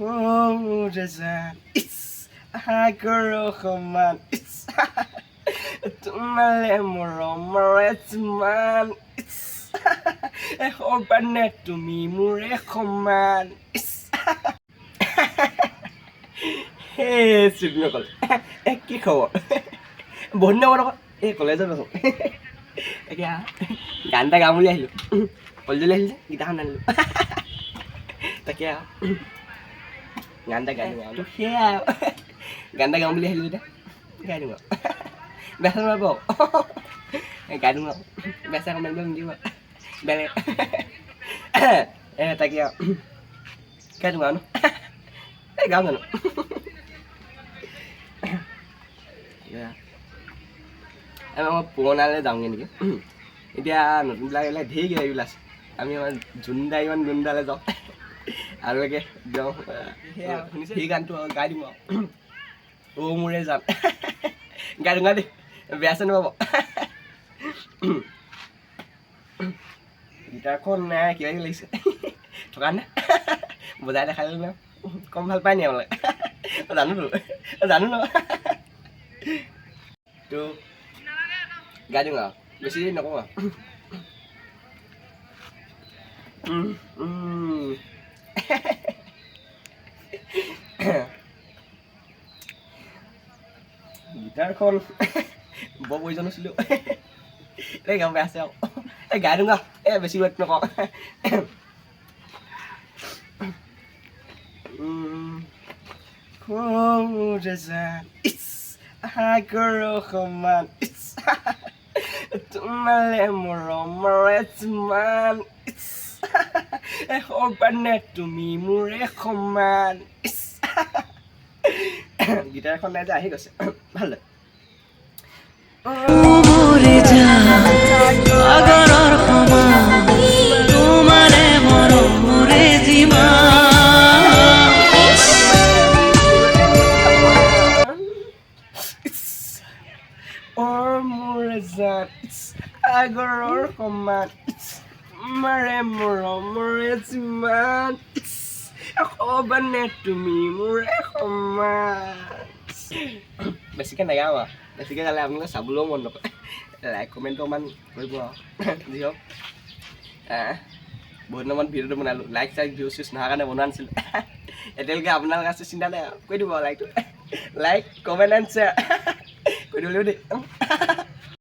Kurasa It's Agaro Haman It's Tumale Moromaretman It's Hobanet to me Murekoman It's Hey, Signal. কি খবৰ বহুত দিনৰ মূৰত এই কলেজত আছোঁ এতিয়া গান এটা গাম বুলি আহিলোঁ কলেজলৈ আহিলে গীটাৰখন আনিলোঁ তাকে গান এটা গাই দিওঁ আৰু সেয়া গান এটা গাম বুলি আহিলোঁ এতিয়া গাই দিওঁ আৰু বেয়া নোৱাৰিব গাই দিওঁ আৰু বেয়া চেয়া কমেণ্ট নিদিব বেলেগ তাকে আৰু গাই দিওঁ আৰু এই গাওঁ জানো আমি আমাৰ পুৰণালৈ যাওঁগৈ নেকি এতিয়া নতুনবিলাক এইবিলাক ঢেৰ কিবা কিবি আছে আমি আমাৰ জোনদা ইমান জোনদালৈ যাওঁ আৰু একে যাওঁ শুনিছে সেই গানটো গাই দিম আৰু মোৰে যাম গাই দিওঁ দেই বেয়া চেয়া নাপাব গীটাৰখন নাই কিবা কিবি লাগিছে থকা নে বজাই দেখাই দিলোঁ ন কম ভাল পায় নি আপোনালোকে জানো ন তো গাই দিওঁ আৰু বেছি দেৰি নকওঁ আৰু গীটাৰখন বৰ প্ৰয়োজন আছিলোঁ এই গান বেয়া আছে আৰু এই গাই দিওঁ এই বেছি ৱেট নকওঁ It's Agaro Haman It's Tumale Moromaretman It's Hobanet to me Murekoman It's গীটাৰখন নাই যে আহি গৈছে ভাল It's Agaro Haman It's Mare Moromaretman It's Hobanet to me Murekoman বেছিকৈ নাগাওঁ আৰু বেছিকৈ গালে আপোনালোকে চাবলৈও মন নকৰে লাইক কমেণ্টটো অকণমান কৰিব আৰু যি হওক বহুত দিনৰ মূৰত ভিডিঅ'টো বনালোঁ লাইক চাইক ভিউজ চিউজ নোহোৱাৰ কাৰণে বনোৱা নাছিলোঁ এতিয়ালৈকে আপোনালোকে আছে চিন্তা নাই আৰু কৈ দিব লাইকটো লাইক কমেণ্ট এণ্ড শ্বেয়াৰ কৰি দিব লাগিব দেই